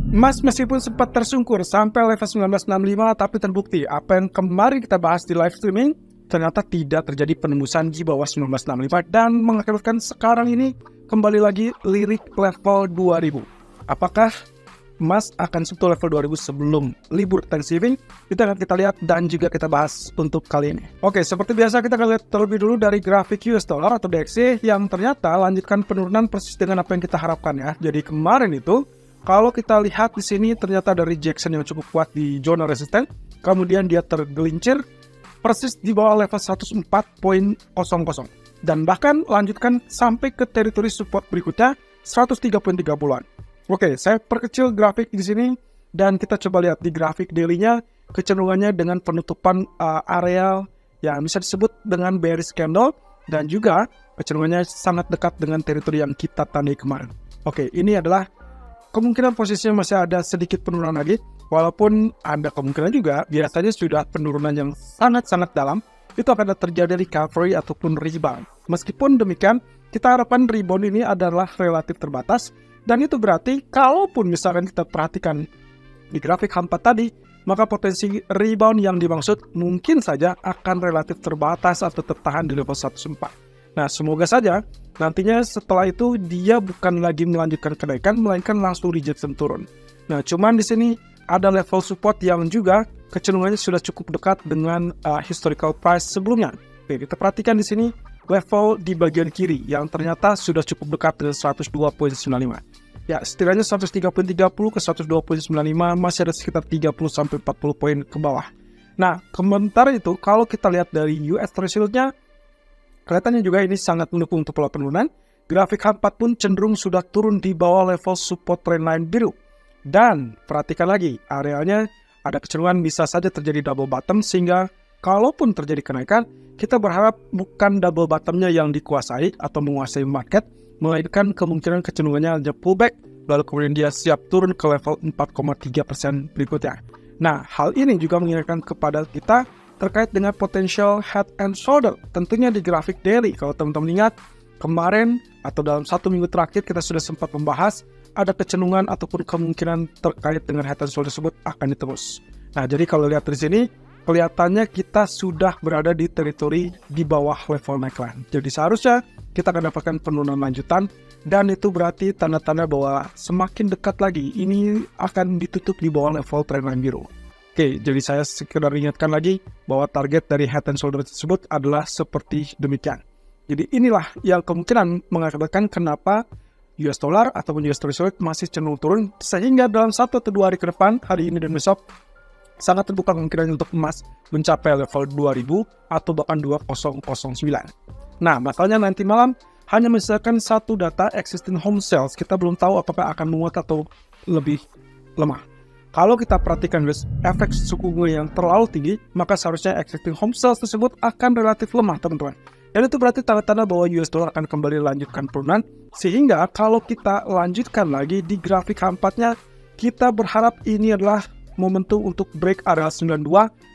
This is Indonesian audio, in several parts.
Emas meskipun sempat tersungkur sampai level 1965, tapi terbukti apa yang kemarin kita bahas di live streaming ternyata tidak terjadi penembusan di bawah 1965 dan mengakibatkan sekarang ini kembali lagi lirik level 2000. Apakah emas akan sentuh level 2000 sebelum libur Thanksgiving? Itu akan kita lihat dan juga kita bahas untuk kali ini. Oke, seperti biasa kita akan lihat terlebih dulu dari grafik US dollar atau DXY yang ternyata lanjutkan penurunan persis dengan apa yang kita harapkan ya. Jadi kemarin itu kalau kita lihat di sini ternyata ada rejection yang cukup kuat di zona resisten, kemudian dia tergelincir persis di bawah level 104.00 dan bahkan lanjutkan sampai ke teritori support berikutnya 103.30-an. Oke, saya perkecil grafik di sini dan kita coba lihat di grafik daily-nya kecenderungannya dengan penutupan area yang bisa disebut dengan bearish candle dan juga kecenderungannya sangat dekat dengan teritori yang kita tandai kemarin. Oke, ini adalah kemungkinan posisinya masih ada sedikit penurunan lagi, walaupun ada kemungkinan juga biasanya sudah penurunan yang sangat-sangat dalam, itu akan terjadi recovery ataupun rebound. Meskipun demikian, kita harapkan rebound ini adalah relatif terbatas, dan itu berarti kalaupun misalkan kita perhatikan di grafik H4 tadi, maka potensi rebound yang dimaksud mungkin saja akan relatif terbatas atau tertahan di level 104. Nah, semoga saja nantinya setelah itu dia bukan lagi melanjutkan kenaikan, melainkan langsung rejection turun. Nah, cuman di sini ada level support yang juga kecenderungannya sudah cukup dekat dengan historical price sebelumnya. Oke, kita perhatikan di sini level di bagian kiri yang ternyata sudah cukup dekat dengan 102.95. Ya, setidaknya 103.30 ke 102.95 masih ada sekitar 30-40 poin ke bawah. Nah, sementara itu kalau kita lihat dari US Treasury-nya, kelihatannya juga ini sangat mendukung untuk pola penurunan. Grafik H4 pun cenderung sudah turun di bawah level support trendline biru. Dan perhatikan lagi, areanya ada kecenderungan bisa saja terjadi double bottom, sehingga kalaupun terjadi kenaikan, kita berharap bukan double bottomnya yang dikuasai atau menguasai market, melainkan kemungkinan kecenderungannya ada pullback, lalu kemudian dia siap turun ke level 4,3% berikutnya. Nah, hal ini juga mengingatkan kepada kita terkait dengan potential head and shoulder, tentunya di grafik daily. Kalau teman-teman ingat, kemarin atau dalam satu minggu terakhir kita sudah sempat membahas ada kecenderungan ataupun kemungkinan terkait dengan head and shoulder tersebut akan ditembus. Nah, jadi kalau lihat di sini, kelihatannya kita sudah berada di teritori di bawah level neckline. Jadi seharusnya kita akan dapatkan penurunan lanjutan, dan itu berarti tanda-tanda bahwa semakin dekat lagi ini akan ditutup di bawah level trendline biru. Oke, jadi saya sekedar ingatkan lagi bahwa target dari head and shoulder tersebut adalah seperti demikian. Jadi inilah yang kemungkinan mengakibatkan kenapa US dollar ataupun US Treasury masih cenderung turun, sehingga dalam 1 atau 2 hari ke depan, hari ini dan besok, sangat terbuka kemungkinan untuk emas mencapai level 2000 atau bahkan 2009. Nah, masalahnya nanti malam hanya misalkan satu data existing home sales, kita belum tahu apakah akan menguat atau lebih lemah. Kalau kita perhatikan efek suku bunga yang terlalu tinggi, maka seharusnya existing home sales tersebut akan relatif lemah, teman-teman. Dan itu berarti tanda-tanda bahwa US dollar akan kembali lanjutkan penurunan, sehingga kalau kita lanjutkan lagi di grafik H4-nya, kita berharap ini adalah momentum untuk break area 92,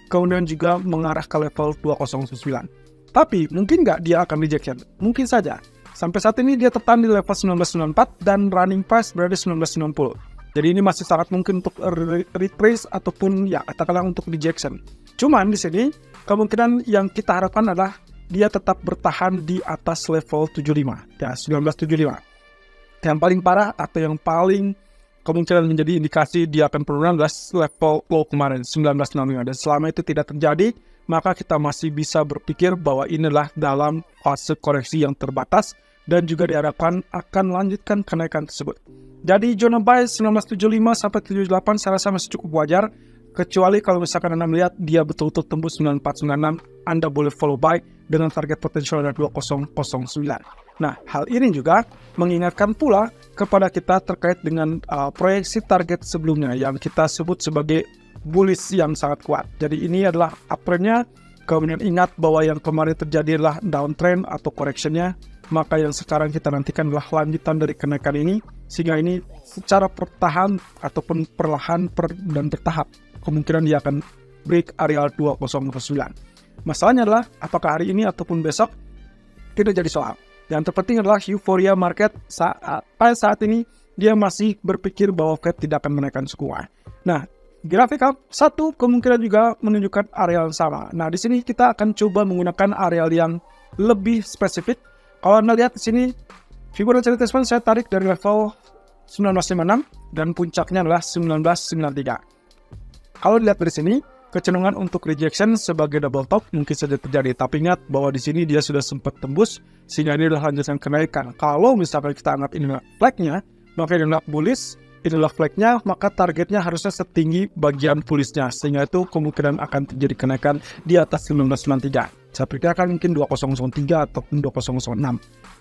kemudian juga mengarah ke level 209. Tapi mungkin nggak dia akan rejection? Mungkin saja. Sampai saat ini dia tertahan di level 1994 dan running price berada di 1990. Jadi ini masih sangat mungkin untuk retrace ataupun ya katakanlah untuk rejection. Cuman di sini kemungkinan yang kita harapkan adalah dia tetap bertahan di atas level 75, ya 1975. Yang paling parah atau yang paling kemungkinan menjadi indikasi dia akan penurunan adalah level low kemarin 1965. Dan selama itu tidak terjadi, maka kita masih bisa berpikir bahwa inilah dalam fase koreksi yang terbatas dan juga diharapkan akan lanjutkan kenaikan tersebut. Jadi zona buy 1975 sampai 78 saya rasa masih cukup wajar, kecuali kalau misalkan Anda melihat dia betul-betul tembus 9496, Anda boleh follow buy dengan target potensial ada 2009. Nah, hal ini juga mengingatkan pula kepada kita terkait dengan proyeksi target sebelumnya yang kita sebut sebagai bullish yang sangat kuat. Jadi ini adalah uptrendnya, kemudian ingat bahwa yang kemarin terjadi adalah downtrend atau correctionnya, maka yang sekarang kita nantikan adalah lanjutan dari kenaikan ini, sehingga ini secara pertahan ataupun perlahan dan bertahap kemungkinan dia akan break area 209. Masalahnya adalah apakah hari ini ataupun besok, tidak jadi soal. Yang terpenting adalah euforia market pada saat ini dia masih berpikir bahwa Fed tidak akan menaikkan suku bunga. Nah, grafik satu kemungkinan juga menunjukkan area yang sama. Nah, di sini kita akan coba menggunakan area yang lebih spesifik. Kalau Anda lihat di sini, Fibonacci retracement saya tarik dari level 1956 dan puncaknya adalah 1993. Kalau dilihat dari sini, kecenderungan untuk rejection sebagai double top mungkin saja terjadi. Tapi ingat bahwa di sini dia sudah sempat tembus, sehingga ini adalah lanjutan kenaikan. Kalau misalkan kita anggap ini adalah flagnya, maka ini adalah bullish, ini adalah flagnya, maka targetnya harusnya setinggi bagian bullishnya. Sehingga itu kemungkinan akan terjadi kenaikan di atas 1993. Saya perkirakan mungkin 2003 ataupun 2006.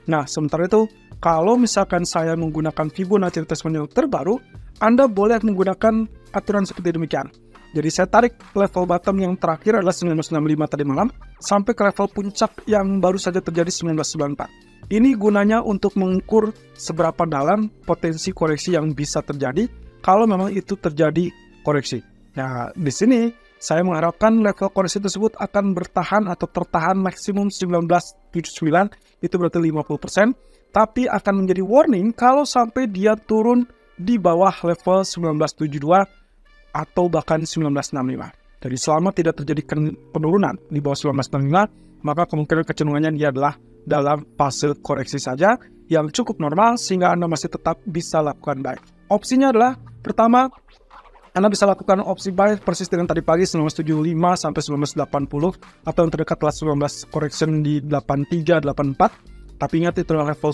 Nah, sementara itu, kalau misalkan saya menggunakan Fibonacci retracement yang terbaru, Anda boleh menggunakan aturan seperti demikian. Jadi saya tarik level bottom yang terakhir adalah 1995 tadi malam, sampai ke level puncak yang baru saja terjadi 1994. Ini gunanya untuk mengukur seberapa dalam potensi koreksi yang bisa terjadi kalau memang itu terjadi koreksi. Nah, di sini saya mengharapkan level koreksi tersebut akan bertahan atau tertahan maksimum 1979, itu berarti 50%, tapi akan menjadi warning kalau sampai dia turun di bawah level 1972 atau bahkan 1965. Jadi selama tidak terjadi penurunan di bawah 1965, maka kemungkinan kecenderungannya dia adalah dalam fase koreksi saja yang cukup normal sehingga Anda masih tetap bisa lakukan buy. Opsinya adalah, pertama, Anda bisa lakukan opsi buy persis dengan tadi pagi 1975 sampai 1980 atau yang terdekat adalah 19 correction di 83, 84. Tapi ingat itu adalah level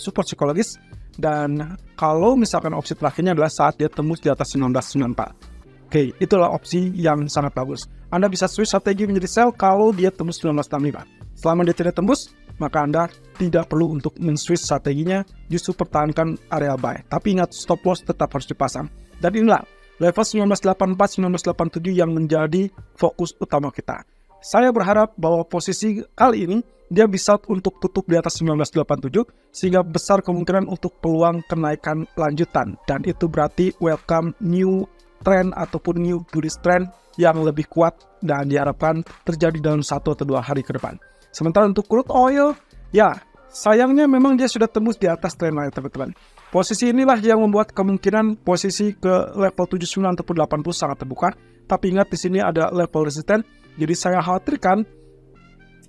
support psikologis. Dan kalau misalkan opsi terakhirnya adalah saat dia tembus di atas 1994. Oke, itulah opsi yang sangat bagus. Anda bisa switch strategi menjadi sell kalau dia tembus 1965. Selama dia tidak tembus, maka Anda tidak perlu untuk men-switch strateginya, justru pertahankan area buy. Tapi ingat, stop loss tetap harus dipasang. Dan inilah level 1984-1987 yang menjadi fokus utama kita. Saya berharap bahwa posisi kali ini dia bisa untuk tutup di atas 1987 sehingga besar kemungkinan untuk peluang kenaikan lanjutan, dan itu berarti welcome new trend ataupun new bullish trend yang lebih kuat dan diharapkan terjadi dalam 1 atau 2 hari ke depan. Sementara untuk crude oil, ya sayangnya memang dia sudah tembus di atas trend line, teman-teman. Posisi inilah yang membuat kemungkinan posisi ke level 79 ataupun 80 sangat terbuka. Tapi ingat, di sini ada level resisten. Jadi saya khawatirkan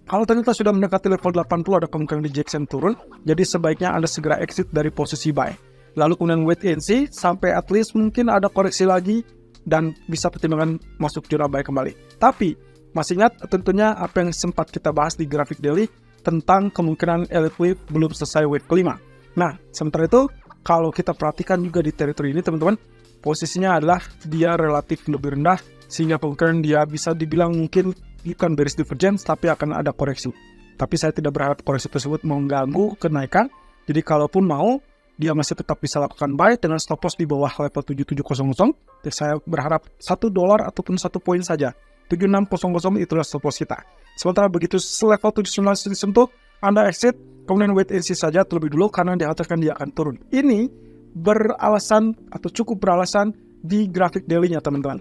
kalau ternyata sudah mendekati level 80 ada kemungkinan rejection turun. Jadi sebaiknya Anda segera exit dari posisi buy. Lalu kemudian wait and see sampai at least mungkin ada koreksi lagi dan bisa pertimbangan masuk zona buy kembali. Tapi masih ingat tentunya apa yang sempat kita bahas di grafik daily tentang kemungkinan elite wave belum selesai wave kelima. Nah, sementara itu kalau kita perhatikan juga di teritori ini, teman-teman, posisinya adalah dia relatif lebih rendah sehingga kemungkinan dia bisa dibilang mungkin bukan bearish divergence tapi akan ada koreksi. Tapi saya tidak berharap koreksi tersebut mengganggu kenaikan. Jadi kalaupun mau, dia masih tetap bisa lakukan buy dengan stop loss di bawah level 7700. Jadi saya berharap $1 ataupun 1 poin saja. 7600 itulah stop loss kita. Sementara begitu selevel 79 disentuh, Anda exit, kemudian wait and see saja terlebih dulu karena dikhawatirkan dia akan turun. Ini beralasan atau cukup beralasan di grafik daily-nya, teman-teman.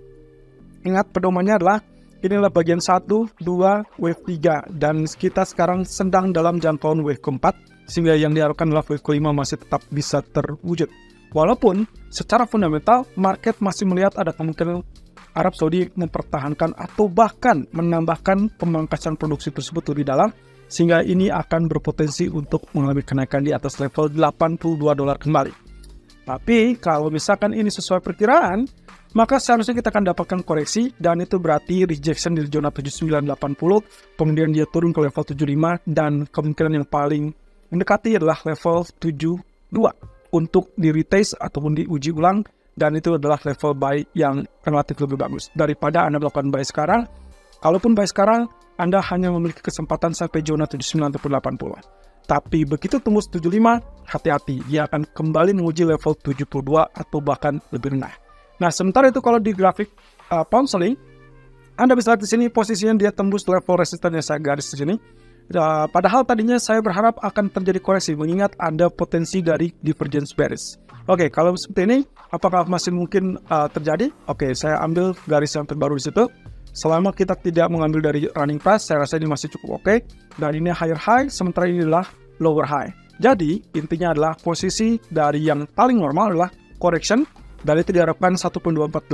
Ingat, pedomannya adalah inilah bagian 1, 2, wave 3, dan kita sekarang sedang dalam jangkauan wave keempat, sehingga yang diharapkan adalah wave kelima masih tetap bisa terwujud. Walaupun secara fundamental market masih melihat ada kemungkinan Arab Saudi mempertahankan atau bahkan menambahkan pemangkasan produksi tersebut lebih dalam, sehingga ini akan berpotensi untuk mengalami kenaikan di atas level $82 kembali. Tapi kalau misalkan ini sesuai perkiraan, maka seharusnya kita akan dapatkan koreksi, dan itu berarti rejection di zona 7980, kemudian dia turun ke level 75, dan kemungkinan yang paling mendekati adalah level 72 untuk di retest ataupun diuji ulang, dan itu adalah level buy yang relatif lebih bagus daripada Anda melakukan buy sekarang. Kalaupun buy sekarang, Anda hanya memiliki kesempatan sampai zona 79 ataupun 80. Tapi begitu tembus 75, hati-hati, dia akan kembali menguji level 72 atau bahkan lebih rendah. Nah, sementara itu kalau di grafik pound sterling, Anda bisa lihat di sini posisinya dia tembus level resisten yang saya garis di sini. Padahal tadinya saya berharap akan terjadi koreksi, mengingat ada potensi dari divergence bearish. Oke, kalau seperti ini, apakah masih mungkin terjadi? Oke, saya ambil garis yang terbaru di situ. Selama kita tidak mengambil dari running price, saya rasa ini masih cukup oke. Dan ini higher high, sementara ini adalah lower high. Jadi, intinya adalah posisi dari yang paling normal adalah correction, dan itu diharapkan 1.2480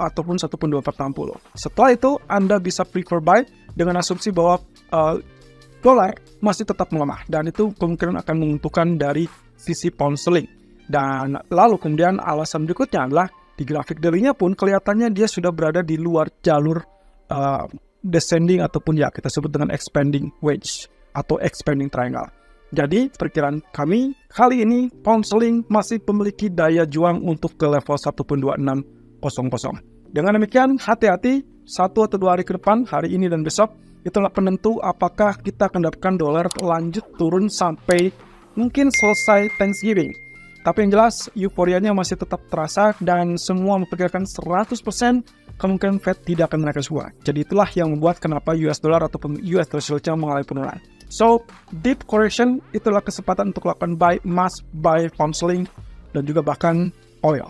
ataupun 1.2460. Setelah itu, Anda bisa prefer buy dengan asumsi bahwa dolar masih tetap melemah, dan itu kemungkinan akan menguntungkan dari sisi pound sterling. Dan lalu kemudian alasan berikutnya adalah di grafik daily-nya pun kelihatannya dia sudah berada di luar jalur descending ataupun ya kita sebut dengan expanding wedge atau expanding triangle. Jadi perkiraan kami kali ini pound sterling masih memiliki daya juang untuk ke level 1.2600. Dengan demikian hati-hati 1 atau 2 hari ke depan, hari ini dan besok, itulah penentu apakah kita akan dapatkan dolar lanjut turun sampai mungkin selesai Thanksgiving. Tapi yang jelas euforianya masih tetap terasa dan semua memperkirakan 100% kemungkinan Fed tidak akan menaikkan suku. Jadi itulah yang membuat kenapa US dollar ataupun US Treasury mengalami penurunan. So, deep correction itulah kesempatan untuk lakukan buy emas, buy pound sterling, dan juga bahkan oil.